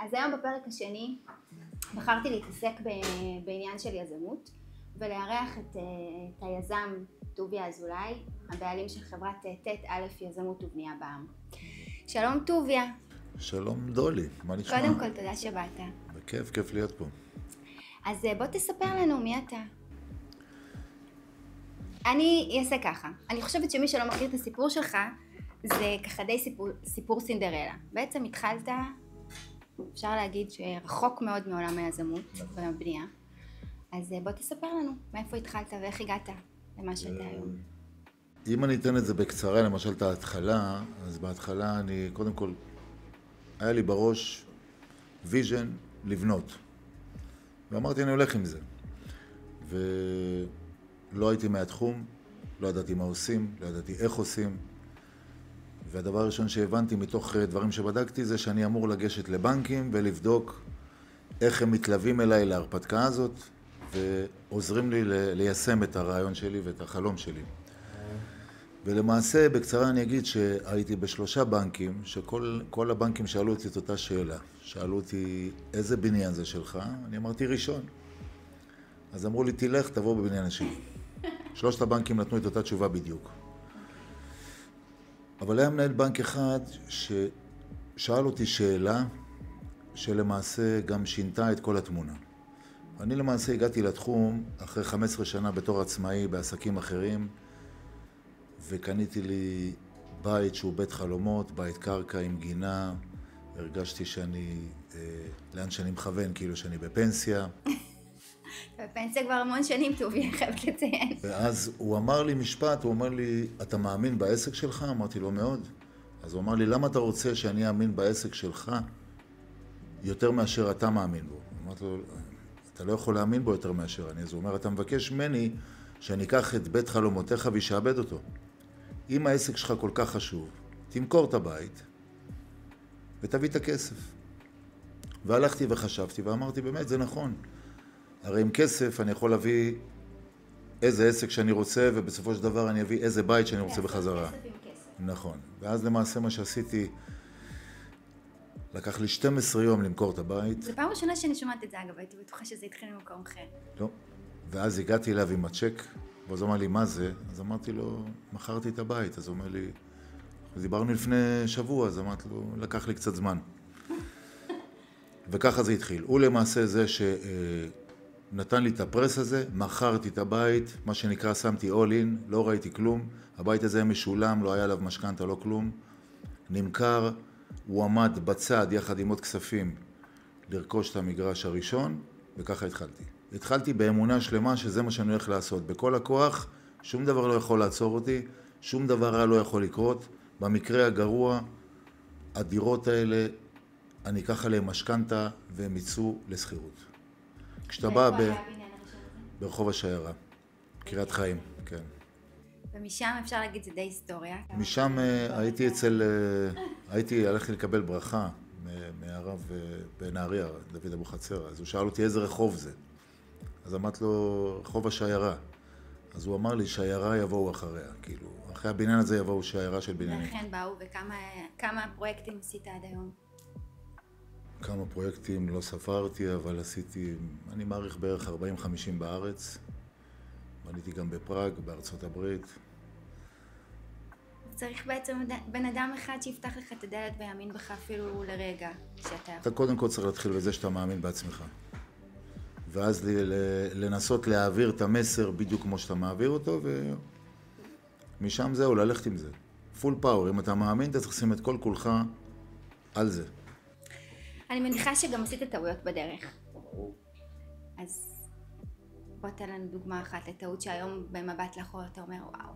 אז היום בפרק השני בחרתי להתעסק בעניין של יזמות ולארח את היזם טוביה אזולאי, הבעלים של חברת ט' יזמות ובנייה בע"מ. שלום טוביה. שלום דולי, מה נשמע? קודם כל תודה שבאת. בכיף, כיף להיות פה. אז בוא תספר לנו מי אתה. אני אעשה ככה, אני חושבת שמי שלא מכיר את הסיפור שלך זה ככה די סיפור סינדרלה. בעצם התחלת, אפשר להגיד שרחוק מאוד מעולם היזמות והבנייה. אז בוא תספר לנו מאיפה התחלת ואיך הגעת למה שאתה היום. אם אני אתן את זה בקצרה, למשל את ההתחלה, אז בהתחלה אני קודם כל, היה לי בראש ויז'ן לבנות. ואמרתי אני הולך עם זה. ולא הייתי מהתחום, לא ידעתי מה עושים, לא ידעתי איך עושים. והדבר הראשון שהבנתי מתוך דברים שבדקתי זה שאני אמור לגשת לבנקים ולבדוק איך הם מתלווים אליי להרפתקה הזאת ועוזרים לי ליישם את הרעיון שלי ואת החלום שלי. ולמעשה בקצרה אני אגיד שהייתי בשלושה בנקים שכל הבנקים שאלו אותי את אותה שאלה. שאלו אותי איזה בניין זה שלך? אני אמרתי ראשון. אז אמרו לי תלך תבוא בבניין השני. שלושת הבנקים נתנו את אותה תשובה בדיוק. אבל היה מנהל בנק אחד ששאל אותי שאלה שלמעשה גם שינתה את כל התמונה. אני למעשה הגעתי לתחום אחרי 15 שנה בתור עצמאי בעסקים אחרים, וקניתי לי בית שהוא בית חלומות, בית קרקע עם גינה. הרגשתי לאן שאני מכוון, כאילו שאני בפנסיה. בפנסיה כבר המון שנים טוביה, חייבת לציין. ואז הוא אמר לי משפט, הוא אמר לי, אתה מאמין בעסק שלך? אמרתי לו מאוד. אז הוא אמר לי, למה אתה רוצה שאני אאמין בעסק שלך יותר מאשר אתה מאמין בו? אמרתי לו, אתה לא יכול להאמין בו יותר מאשר אני. אז הוא אומר, אתה מבקש ממני שאני אקח את בית חלומותיך וישעבד אותו. אם העסק שלך כל כך חשוב, תמכור את הבית ותביא את הכסף. והלכתי וחשבתי ואמרתי, באמת זה נכון. הרי עם כסף אני יכול להביא איזה עסק שאני רוצה, ובסופו של דבר אני אביא איזה בית שאני רוצה בחזרה. כסף עם כסף. נכון. ואז למעשה מה שעשיתי, לקח לי 12 יום למכור את הבית. זו פעם ראשונה שאני שומעת את זה, אגב, הייתי בטוחה שזה התחיל ממקום אחר. לא. ואז הגעתי אליו עם הצ'ק, ואז הוא אמר לי, מה זה? אז אמרתי לו, מכרתי את הבית. אז הוא אומר לי, דיברנו לפני שבוע, אז אמרתי לו, לקח לי קצת זמן. וככה זה התחיל. הוא למעשה זה נתן לי את הפרס הזה, מכרתי את הבית, מה שנקרא שמתי all in, לא ראיתי כלום, הבית הזה היה משולם, לא היה עליו משכנתה, לא כלום, נמכר, הוא עמד בצד יחד עם עוד כספים לרכוש את המגרש הראשון, וככה התחלתי. התחלתי באמונה שלמה שזה מה שאני הולך לעשות, בכל הכוח, שום דבר לא יכול לעצור אותי, שום דבר רע לא יכול לקרות, במקרה הגרוע, הדירות האלה, אני אקח עליהם משכנתה והם יצאו לשכירות. כשאתה בא ברחוב השיירה, קריית חיים, כן. ומשם אפשר להגיד זה די היסטוריה. משם הלכתי לקבל ברכה מהרב בנהריה, דוד אבוחצירא. אז הוא שאל אותי איזה רחוב זה. אז אמרתי לו, רחוב השיירה. אז הוא אמר לי, שיירה יבואו אחריה, כאילו, אחרי הבניין הזה יבואו שיירה של בניינים. ולכן באו, וכמה פרויקטים עשית עד היום? כמה פרויקטים לא ספרתי, אבל עשיתי, אני מעריך בערך 40-50 בארץ. בניתי גם בפראג, בארצות הברית. צריך בעצם בן אדם אחד שיפתח לך את הדלת ויאמין בך אפילו לרגע שאתה... אתה קודם כל צריך להתחיל בזה שאתה מאמין בעצמך. ואז לנסות להעביר את המסר בדיוק כמו שאתה מעביר אותו, ומשם זהו, ללכת עם זה. פול פאוור, אם אתה מאמין, אתה צריך לשים את כל כולך על זה. אני מניחה שגם עשית טעויות בדרך. אז בוא תן לנו דוגמה אחת לטעות שהיום במבט לאחור אתה אומר וואו.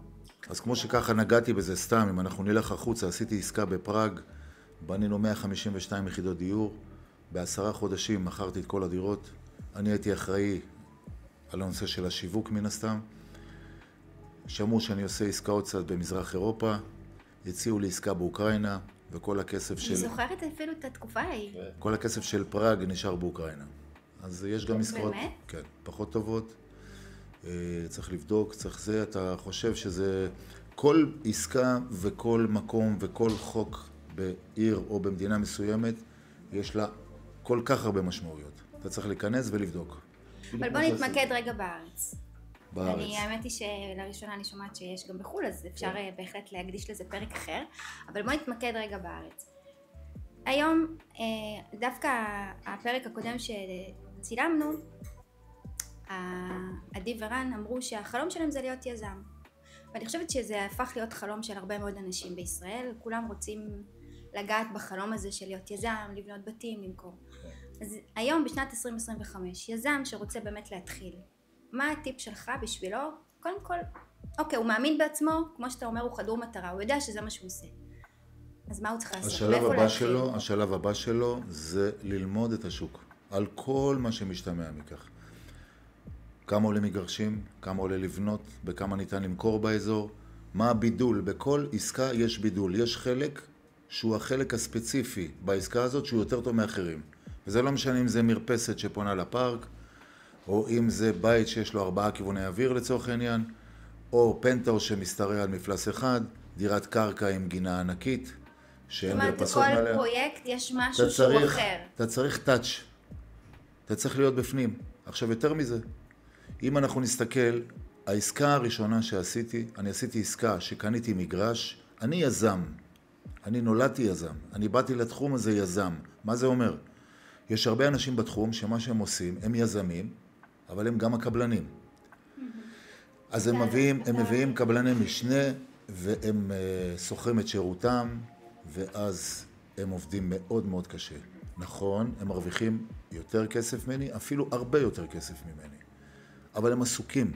אז כמו שככה נגעתי בזה סתם, אם אנחנו נלך החוצה, עשיתי עסקה בפראג, בנינו 152 יחידות דיור, ב10 חודשים מכרתי את כל הדירות, אני הייתי אחראי על הנושא של השיווק מן הסתם, שמעו שאני עושה עסקאות קצת במזרח אירופה, הציעו לי עסקה באוקראינה, וכל הכסף של... אני זוכרת אפילו את התקופה ההיא. כל הכסף של פראג נשאר באוקראינה. אז יש גם עסקאות... באמת? כן, פחות טובות. צריך לבדוק, צריך זה, אתה חושב שזה... כל עסקה וכל מקום וכל חוק בעיר או במדינה מסוימת, יש לה כל כך הרבה משמעויות. אתה צריך להיכנס ולבדוק. אבל בוא נתמקד רגע בארץ. בארץ. האמת היא שלראשונה אני שומעת שיש גם בחו"ל, אז אפשר בהחלט להקדיש לזה פרק אחר, אבל בוא נתמקד רגע בארץ. היום, דווקא הפרק הקודם שצילמנו, עדי ורן אמרו שהחלום שלהם זה להיות יזם. ואני חושבת שזה הפך להיות חלום של הרבה מאוד אנשים בישראל, כולם רוצים לגעת בחלום הזה של להיות יזם, לבנות בתים, למכור. אז היום בשנת 2025, יזם שרוצה באמת להתחיל, מה הטיפ שלך בשבילו? קודם כל, אוקיי, הוא מאמין בעצמו, כמו שאתה אומר, הוא חדור מטרה, הוא יודע שזה מה שהוא עושה. אז מה הוא צריך לעשות? השלב הבא שלו זה ללמוד את השוק, על כל מה שמשתמע מכך. כמה עולה מגרשים, כמה עולה לבנות, בכמה ניתן למכור באזור, מה הבידול, בכל עסקה יש בידול, יש חלק שהוא החלק הספציפי בעסקה הזאת שהוא יותר טוב מאחרים. וזה לא משנה אם זה מרפסת שפונה לפארק, או אם זה בית שיש לו 4 כיווני אוויר לצורך העניין, או פנטהאוס שמסתרע על מפלס אחד, דירת קרקע עם גינה ענקית, שאין מרפסות מעליה. זאת אומרת, כל פרויקט יש משהו שהוא אחר. אתה צריך טאץ', אתה צריך להיות בפנים. עכשיו יותר מזה, אם אנחנו נסתכל, העסקה הראשונה שעשיתי, אני עשיתי עסקה שקניתי מגרש, אני יזם, אני נולדתי יזם, אני באתי לתחום הזה יזם. מה זה אומר? יש הרבה אנשים בתחום שמה שהם עושים, הם יזמים, אבל הם גם הקבלנים. אז הם מביאים קבלני משנה, והם שוכרים את שירותם, ואז הם עובדים מאוד מאוד קשה. נכון, הם מרוויחים יותר כסף ממני, אפילו הרבה יותר כסף ממני. אבל הם עסוקים,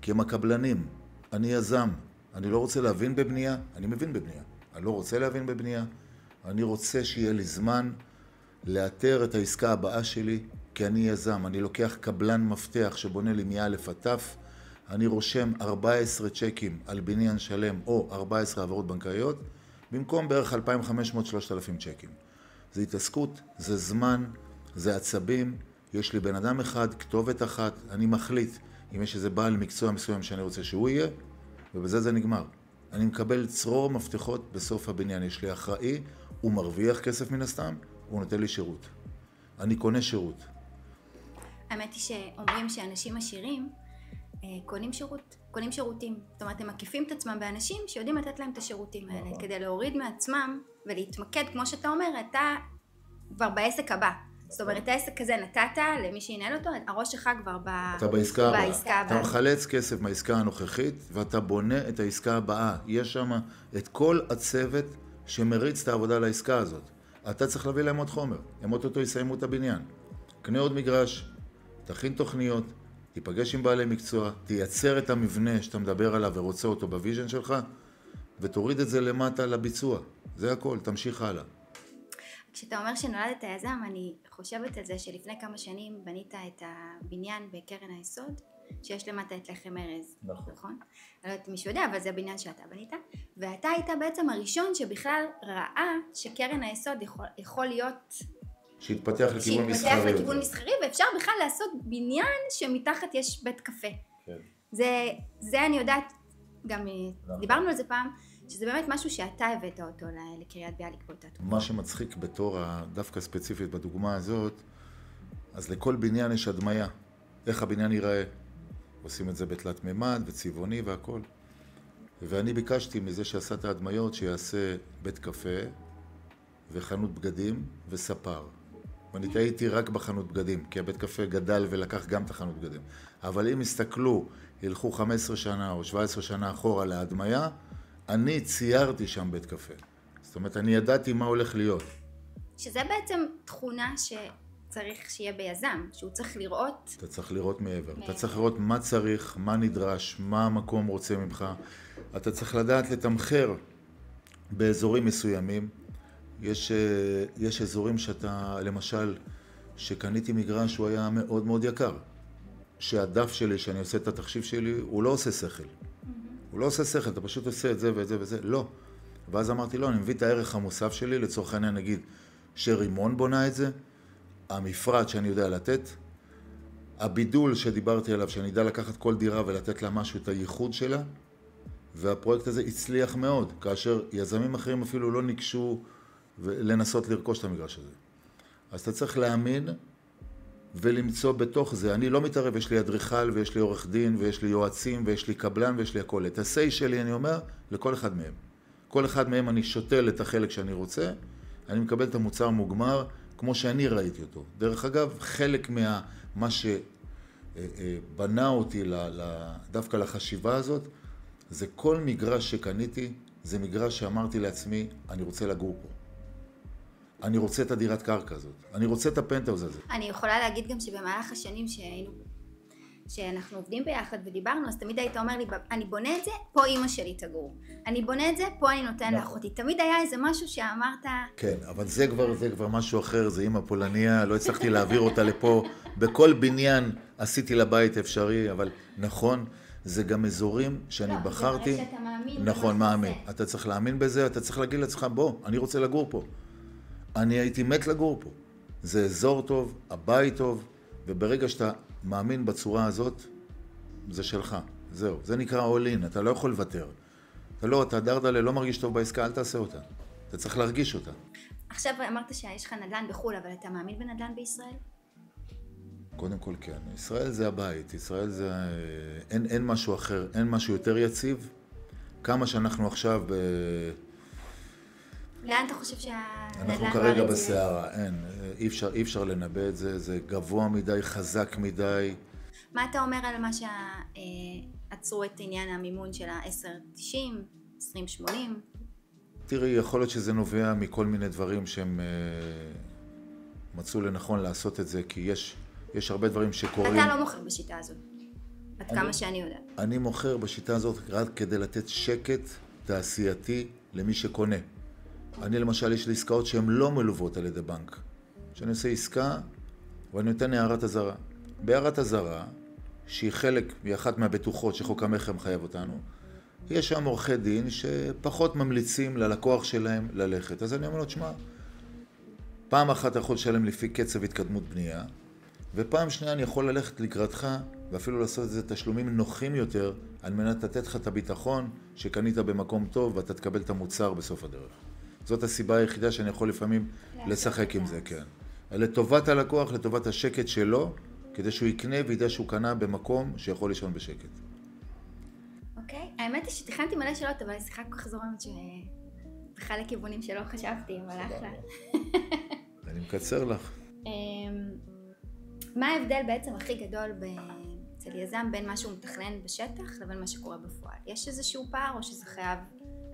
כי הם הקבלנים. אני יזם, אני לא רוצה להבין בבנייה, אני מבין בבנייה. אני לא רוצה להבין בבנייה, אני רוצה שיהיה לי זמן לאתר את העסקה הבאה שלי, כי אני יזם. אני לוקח קבלן מפתח שבונה לי מא' עד ת', אני רושם 14 צ'קים על בניין שלם או 14 העברות בנקאיות, במקום בערך 2,500-3,000 צ'קים. זה התעסקות, זה זמן, זה עצבים, יש לי בן אדם אחד, כתובת אחת, אני מחליט אם יש איזה בעל מקצוע מסוים שאני רוצה שהוא יהיה, ובזה זה נגמר. אני מקבל צרור מפתחות בסוף הבניין, יש לי אחראי, הוא מרוויח כסף מן הסתם, הוא נותן לי שירות. אני קונה שירות. האמת היא שאומרים שאנשים עשירים קונים שירותים. זאת אומרת, הם מקיפים את עצמם באנשים שיודעים לתת להם את השירותים האלה. כדי להוריד מעצמם ולהתמקד, כמו שאתה אומר, אתה כבר בעסק הבא. זאת אומרת, העסק הזה נתת למי שינהל אותו, הראש שלך כבר אתה בעסקה הבאה. אתה מחלץ כסף מהעסקה הנוכחית, ואתה בונה את העסקה הבאה. יש שם את כל הצוות שמריץ את העבודה לעסקה הזאת. אתה צריך להביא להם עוד חומר. הם אותו יסיימו את הבניין. קנה עוד מגרש, תכין תוכניות, תיפגש עם בעלי מקצוע, תייצר את המבנה שאתה מדבר עליו ורוצה אותו בוויז'ן שלך, ותוריד את זה למטה לביצוע. זה הכל, תמשיך הלאה. כשאתה אומר שנולדת יזם, אני חושבת על זה שלפני כמה שנים בנית את הבניין בקרן היסוד, שיש למטה את לחם ארז, נכון? אני לא יודעת מישהו יודע, אבל זה הבניין שאתה בנית, ואתה היית בעצם הראשון שבכלל ראה שקרן היסוד יכול להיות שהתפתח לכיוון מסחרי, ואפשר בכלל לעשות בניין שמתחת יש בית קפה. כן. זה אני יודעת, גם דיברנו על זה פעם, שזה באמת משהו שאתה הבאת אותו לקריית ביאליק באותה תקופה. מה שמצחיק בתור דווקא ספציפית בדוגמה הזאת, אז לכל בניין יש הדמיה. איך הבניין ייראה. עושים את זה בתלת מימד וצבעוני והכל. ואני ביקשתי מזה שעשה את ההדמיות שיעשה בית קפה וחנות בגדים וספר. ואני טעיתי רק בחנות בגדים, כי הבית קפה גדל ולקח גם את החנות בגדים. אבל אם הסתכלו, ילכו 15 שנה או 17 שנה אחורה להדמיה, אני ציירתי שם בית קפה. זאת אומרת, אני ידעתי מה הולך להיות. שזה בעצם תכונה שצריך שיהיה ביזם, שהוא צריך לראות... אתה צריך לראות מעבר. אתה צריך לראות מה צריך, מה נדרש, מה המקום רוצה ממך. אתה צריך לדעת לתמחר באזורים מסוימים. יש אזורים שאתה, למשל, שקניתי מגרש, הוא היה מאוד מאוד יקר. שהדף שלי, שאני עושה את התחשיב שלי, הוא לא עושה שכל. הוא לא עושה שכל, אתה פשוט עושה את זה ואת זה וזה, לא. ואז אמרתי, לא, אני מביא את הערך המוסף שלי, לצורך העניין נגיד, שרימון בונה את זה, המפרט שאני יודע לתת, הבידול שדיברתי עליו, שאני יודע לקחת כל דירה ולתת לה משהו, את הייחוד שלה, והפרויקט הזה הצליח מאוד, כאשר יזמים אחרים אפילו לא ניגשו לנסות לרכוש את המגרש הזה. אז אתה צריך להאמין ולמצוא בתוך זה. אני לא מתערב, יש לי אדריכל ויש לי עורך דין ויש לי יועצים ויש לי קבלן ויש לי הכל. את ה-say שלי אני אומר לכל אחד מהם. כל אחד מהם אני שותל את החלק שאני רוצה, אני מקבל את המוצר מוגמר כמו שאני ראיתי אותו. דרך אגב, חלק מה שבנה אותי דווקא לחשיבה הזאת, זה כל מגרש שקניתי, זה מגרש שאמרתי לעצמי, אני רוצה לגור פה. אני רוצה את הדירת קרקע הזאת. אני רוצה את הפנטהאוז הזה. אני יכולה להגיד גם שבמהלך השנים שאנחנו עובדים ביחד ודיברנו, אז תמיד היית אומר לי, אני בונה את זה, פה אמא שלי תגור. אני בונה את זה, פה אני נותן לאחותי. תמיד היה איזה משהו שאמרת... כן, אבל זה כבר משהו אחר, זה אמא פולניה, לא הצלחתי להעביר אותה לפה. בכל בניין עשיתי לבית אפשרי, אבל נכון, זה גם אזורים שאני בחרתי. זה מראה שאתה מאמין. נכון, מאמין. אתה צריך להאמין בזה, אתה צריך להגיד לעצמך, בוא, אני רוצה לגור פה. אני הייתי מת לגור פה. זה אזור טוב, הבית טוב, וברגע שאתה מאמין בצורה הזאת, זה שלך. זהו. זה נקרא all in, אתה לא יכול לוותר. אתה דרדלה, לא מרגיש טוב בעסקה, אל תעשה אותה. אתה צריך להרגיש אותה. עכשיו אמרת שיש לך נדל"ן בחו"ל, אבל אתה מאמין בנדל"ן בישראל? קודם כל כן. ישראל זה הבית. ישראל זה... אין משהו אחר, אין משהו יותר יציב. כמה שאנחנו עכשיו לאן אתה חושב שהנדל"ן... אנחנו כרגע בסערה, אין. אי אפשר לנבא את זה, זה גבוה מדי, חזק מדי. מה אתה אומר על מה שעצרו את עניין המימון של ה-10.90, 20.80? תראי, יכול להיות שזה נובע מכל מיני דברים שהם מצאו לנכון לעשות את זה, כי יש הרבה דברים שקורים. אתה לא מוכר בשיטה הזאת, עד כמה שאני יודעת. אני מוכר בשיטה הזאת רק כדי לתת שקט תעשייתי למי שקונה. אני למשל, יש לי עסקאות שהן לא מלוות על ידי בנק. שאני עושה עסקה ואני נותן הערת אזהרה. בהערת אזהרה, שהיא חלק מאחת מהבטוחות שחוק המכר מחייב אותנו, יש שם עורכי דין שפחות ממליצים ללקוח שלהם ללכת. אז אני אומר לו, תשמע, פעם אחת אתה יכול לשלם לפי קצב התקדמות בנייה, ופעם שנייה אני יכול ללכת לקראתך, ואפילו לעשות את זה תשלומים נוחים יותר, על מנת לתת לך את הביטחון שקנית במקום טוב, ואתה תקבל את המוצר בסוף הדרך. זאת הסיבה היחידה שאני יכול לפעמים לשחק עם זה, כן. לטובת הלקוח, לטובת השקט שלו, כדי שהוא יקנה וידע שהוא קנה במקום שיכול לישון בשקט. אוקיי, האמת היא שתכננתי מלא שאלות, אבל השיחה כל כך זורמת שבכלל לכיוונים שלא חשבתי, אבל אחלה. אני מקצר לך. מה ההבדל בעצם הכי גדול אצל יזם בין מה שהוא מתכנן בשטח לבין מה שקורה בפועל? יש איזשהו פער או שזה חייב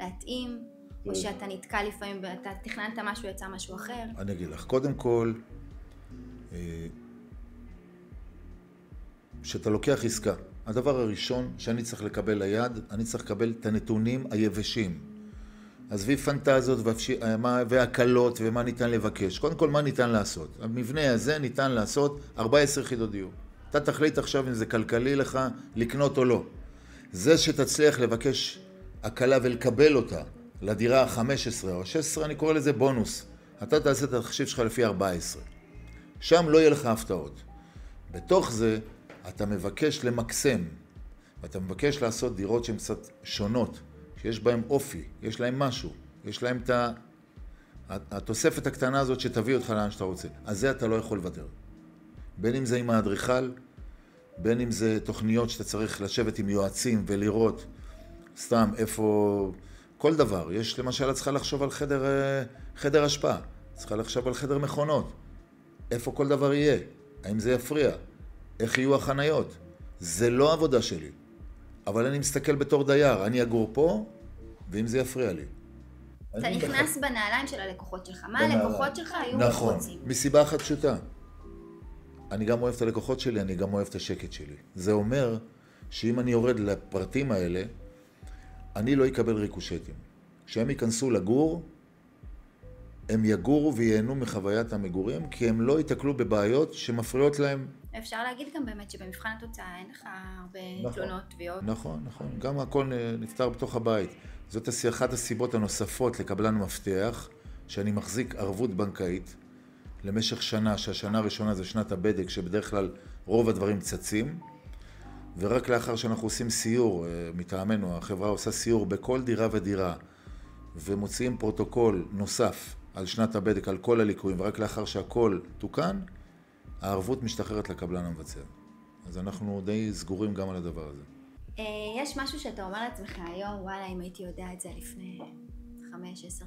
להתאים? או שאתה נתקע לפעמים ואתה תכננת משהו, יצא משהו אחר? אני אגיד לך, קודם כל, שאתה לוקח עסקה, הדבר הראשון שאני צריך לקבל ליד, אני צריך לקבל את הנתונים היבשים. עזבי פנטזיות והקלות ומה ניתן לבקש. קודם כל, מה ניתן לעשות? המבנה הזה ניתן לעשות 14 יחידות דיור. אתה תחליט עכשיו אם זה כלכלי לך לקנות או לא. זה שתצליח לבקש הקלה ולקבל אותה, לדירה ה-15 או ה-16, אני קורא לזה בונוס. אתה תעשה את התחשיב שלך לפי 14. שם לא יהיה לך הפתעות. בתוך זה, אתה מבקש למקסם, ואתה מבקש לעשות דירות שהן קצת שונות, שיש בהן אופי, יש להן משהו, יש להן את התוספת הקטנה הזאת שתביא אותך לאן שאתה רוצה. אז זה אתה לא יכול לוותר. בין אם זה עם האדריכל, בין אם זה תוכניות שאתה צריך לשבת עם יועצים ולראות סתם איפה... כל דבר. יש למשל, את צריכה לחשוב על חדר השפעה. צריכה לחשוב על חדר מכונות. איפה כל דבר יהיה? האם זה יפריע? איך יהיו החניות? זה לא עבודה שלי. אבל אני מסתכל בתור דייר. אני אגור פה, ואם זה יפריע לי. אתה נכנס בנעליים של הלקוחות שלך. מה הלקוחות שלך היו רוצים? נכון. מסיבה אחת פשוטה. אני גם אוהב את הלקוחות שלי, אני גם אוהב את השקט שלי. זה אומר שאם אני יורד לפרטים האלה, אני לא אקבל ריקושטים. כשהם ייכנסו לגור, הם יגורו וייהנו מחוויית המגורים, כי הם לא יתקלו בבעיות שמפריעות להם. אפשר להגיד גם באמת שבמבחן התוצאה אין לך הרבה תלונות, תביעות. נכון. גם הכל נפתר בתוך הבית. זאת אחת הסיבות הנוספות לקבלן מפתח, שאני מחזיק ערבות בנקאית למשך שנה, שהשנה הראשונה זה שנת הבדק, שבדרך כלל רוב הדברים צצים, ורק לאחר שאנחנו עושים סיור, מטעמנו, החברה עושה סיור בכל דירה ודירה, ומוציאים פרוטוקול נוסף על שנת הבדק, על כל הליקויים, ורק לאחר שהכל תוקן, הערבות משתחררת לקבלן המבצע. אז אנחנו די סגורים גם על הדבר הזה. יש משהו שאתה אומר לעצמך היום, וואלה, אם הייתי יודע את זה לפני 5-10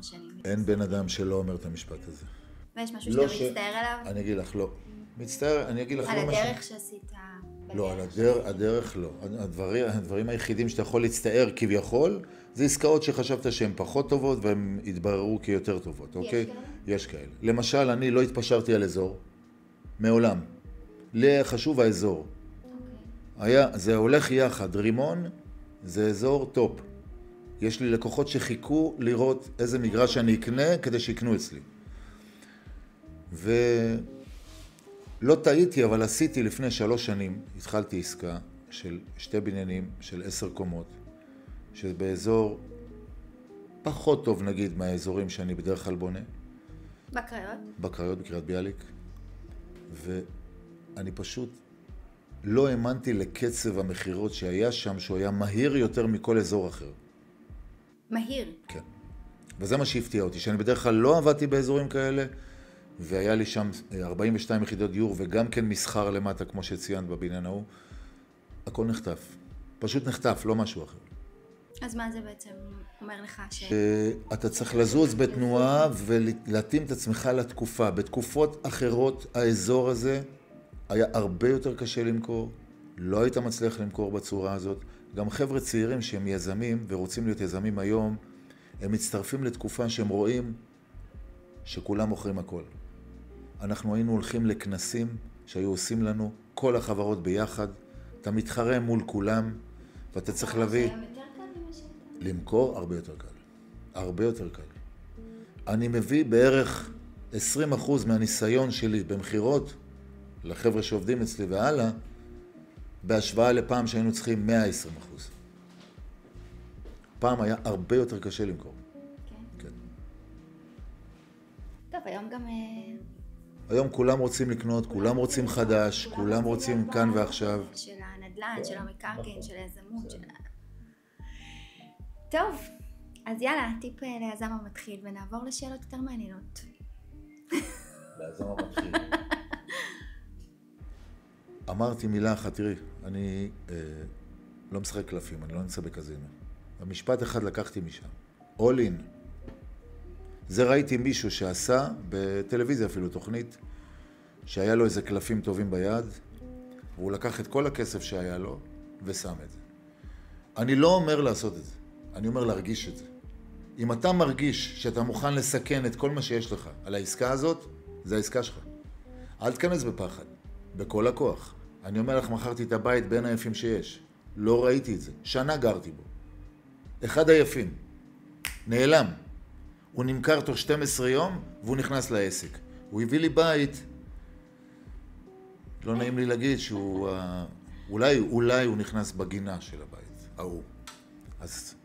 שנים. אין בן אדם שלא אומר את המשפט הזה. ויש משהו שאתה מצטער עליו? אני אגיד לך לא. מצטער, אני אגיד לך על לא הדרך שעשית? לא, על הדרך לא. הדברים היחידים שאתה יכול להצטער כביכול, זה עסקאות שחשבת שהן פחות טובות והן התבררו כיותר טובות, אוקיי? יש כאלה. למשל, אני לא התפשרתי על אזור, מעולם. לי חשוב האזור. זה הולך יחד, רימון זה אזור טופ. יש לי לקוחות שחיכו לראות איזה מגרש אני אקנה כדי שיקנו אצלי. ולא טעיתי, אבל עשיתי לפני 3 שנים, התחלתי עסקה של 2 בניינים של 10 קומות, שבאזור פחות טוב נגיד מהאזורים שאני בדרך כלל בונה. בקריות? בקריות, בקריית ביאליק. ואני פשוט לא האמנתי לקצב המחירות שהיה שם, שהוא היה מהיר יותר מכל אזור אחר. מהיר? כן. וזה מה שהפתיע אותי, שאני בדרך כלל לא עבדתי באזורים כאלה, והיה לי שם 42 יחידות דיור, וגם כן מסחר למטה, כמו שציינת בבניין ההוא. הכל נחטף. פשוט נחטף, לא משהו אחר. אז מה זה בעצם אומר לך? שאתה צריך לזוז בתנועה ולהתאים את עצמך לתקופה. בתקופות אחרות האזור הזה היה הרבה יותר קשה למכור, לא היית מצליח למכור בצורה הזאת. גם חבר'ה צעירים שהם יזמים ורוצים להיות יזמים היום, הם מצטרפים לתקופה שהם רואים שכולם מוכרים הכל. אנחנו היינו הולכים לכנסים שהיו עושים לנו, כל החברות ביחד, אתה מתחרה מול כולם, ואתה צריך להביא... למכור הרבה יותר קל. הרבה יותר קל. אני מביא בערך 20% מהניסיון שלי במחירות לחבר'ה שעובדים אצלי והלאה, בהשוואה לפעם שהיינו צריכים 120%. פעם היה הרבה יותר קשה למכור. כן. טוב, היום גם... היום כולם רוצים לקנות, כולם רוצים חדש, כולם רוצים כאן ועכשיו. של הנדל"ן, של המקרקעין, של היזמות, של... טוב, אז יאללה, טיפ ליזם המתחיל, ונעבור לשאלות יותר מעניינות. ליזם המתחיל. אמרתי מילה אחת, תראי, אני לא משחק קלפים, אני לא נמצא בקזינו. המשפט אחד לקחתי משם, all in. זה ראיתי מישהו שעשה, בטלוויזיה אפילו תוכנית, שהיה לו איזה קלפים טובים ביד, והוא לקח את כל הכסף שהיה לו ושם את זה. אני לא אומר לעשות את זה, אני אומר להרגיש את זה. אם אתה מרגיש שאתה מוכן לסכן את כל מה שיש לך על העסקה הזאת, זה העסקה שלך. אל תכנס בפחד, בכל הכוח. אני אומר לך, מכרתי את הבית בין היפים שיש. לא ראיתי את זה. שנה גרתי בו. אחד היפים. נעלם. הוא נמכר תוך 12 יום והוא נכנס לעסק. הוא הביא לי בית, לא נעים לי להגיד שהוא, אולי הוא נכנס בגינה של הבית, ההוא. אז...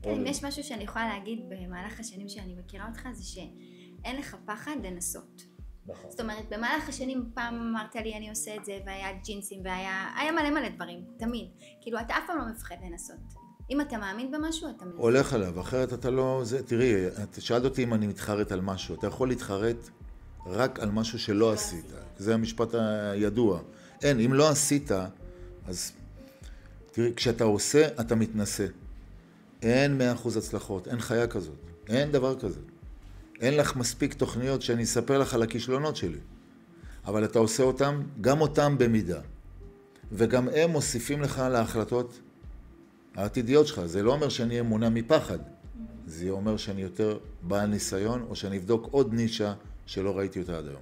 אם יש משהו שאני יכולה להגיד במהלך השנים שאני מכירה אותך, זה שאין לך פחד לנסות. נכון. זאת אומרת, במהלך השנים פעם אמרת לי אני עושה את זה, והיה ג'ינסים, והיה מלא דברים, תמיד. כאילו, אתה אף פעם לא מפחד לנסות. אם אתה מאמין במשהו, אתה מנסה. הולך עליו, אחרת אתה לא... תראי, את שאלת אותי אם אני מתחרט על משהו. אתה יכול להתחרט רק על משהו שלא עשית. זה המשפט הידוע. אין, אם לא עשית, אז... תראי, כשאתה עושה, אתה מתנסה. אין 100% הצלחות, אין חיה כזאת. אין דבר כזה. אין לך מספיק תוכניות שאני אספר לך על הכישלונות שלי. אבל אתה עושה אותם, גם אותם במידה. וגם הם מוסיפים לך להחלטות העתידיות שלך. זה לא אומר שאני אהיה מונע מפחד. זה אומר שאני יותר בעל ניסיון, או שאני אבדוק עוד נישה שלא ראיתי אותה עד היום.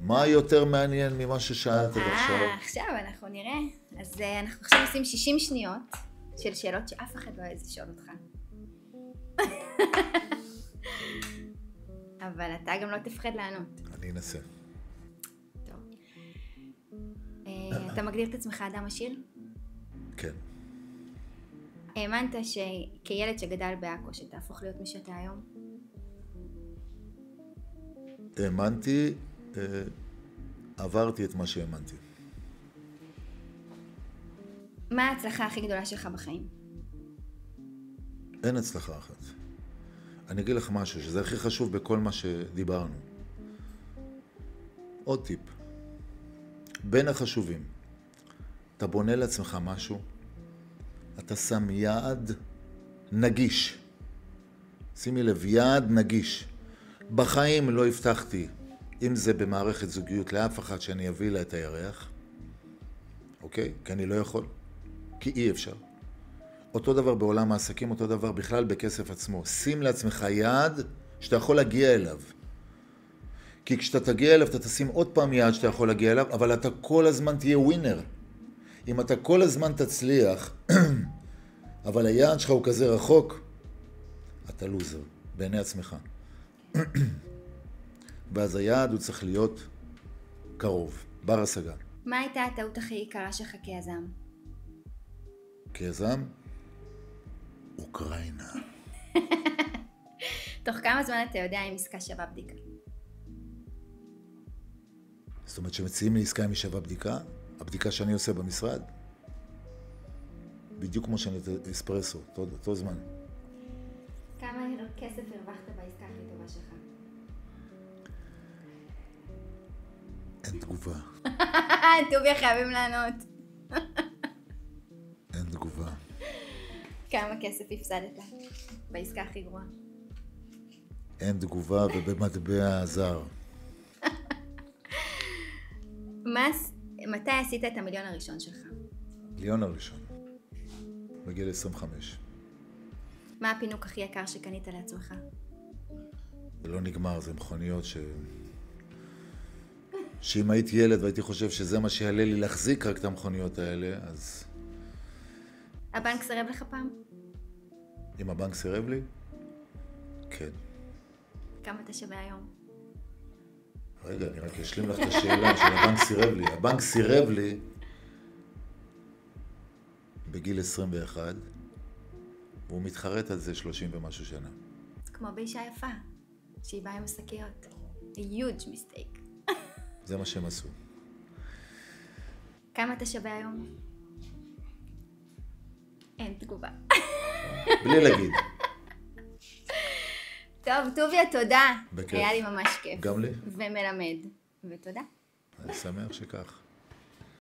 מה יותר מעניין ממה ששאלת עד עכשיו? עכשיו אנחנו נראה. אז אנחנו עכשיו עושים 60 שניות של שאלות שאף אחד לא יעז לשאול אותך. אבל אתה גם לא תפחד לענות. אני אנסה. טוב. אתה מגדיר את עצמך אדם עשיר? כן. האמנת שכילד שגדל בעכו שתהפוך להיות מי שאתה היום? האמנתי, עברתי את מה שהאמנתי. מה ההצלחה הכי גדולה שלך בחיים? אין הצלחה אחת. אני אגיד לך משהו, שזה הכי חשוב בכל מה שדיברנו. עוד טיפ. בין החשובים, אתה בונה לעצמך משהו, אתה שם יעד נגיש. שימי לב, יעד נגיש. בחיים לא הבטחתי, אם זה במערכת זוגיות, לאף אחד שאני אביא לה את הירח, אוקיי? כי אני לא יכול, כי אי אפשר. אותו דבר בעולם העסקים, אותו דבר בכלל בכסף עצמו. שים לעצמך יעד שאתה יכול להגיע אליו. כי כשאתה תגיע אליו, אתה תשים עוד פעם יעד שאתה יכול להגיע אליו, אבל אתה כל הזמן תהיה ווינר. אם אתה כל הזמן תצליח, אבל היעד שלך הוא כזה רחוק, אתה לוזר, בעיני עצמך. ואז היעד הוא צריך להיות קרוב, בר השגה. מה הייתה הטעות הכי יקרה שלך כיזם? כיזם? אוקראינה. תוך כמה זמן אתה יודע אם עסקה שווה בדיקה? זאת אומרת שמציעים לי עסקה אם היא שווה בדיקה, הבדיקה שאני עושה במשרד, בדיוק כמו שאני אספרסו, אותו זמן. כמה כסף הרווחת בעסקה הכי טובה שלך? אין תגובה. טוביה חייבים לענות. אין תגובה. כמה כסף הפסדת בעסקה הכי גרועה? אין תגובה ובמטבע זר. מתי עשית את המיליון הראשון שלך? מיליון הראשון. בגיל 25. מה הפינוק הכי יקר שקנית לעצמך? זה לא נגמר, זה מכוניות שאם הייתי ילד והייתי חושב שזה מה שיעלה לי להחזיק רק את המכוניות האלה, אז... הבנק סירב לך פעם? אם הבנק סירב לי? כן. כמה אתה שווה היום? רגע, אני רק אשלים לך את השאלה של הבנק סירב לי. הבנק סירב לי בגיל 21, והוא מתחרט על זה 30 ומשהו שנה. זה כמו באישה יפה, שהיא באה עם השקיות. A huge mistake. זה מה שהם עשו. כמה אתה שווה היום? אין תגובה. בלי להגיד. טוב, טוביה, תודה. בכיף. היה לי ממש כיף. גם לי. ומלמד. ותודה. אני שמח שכך.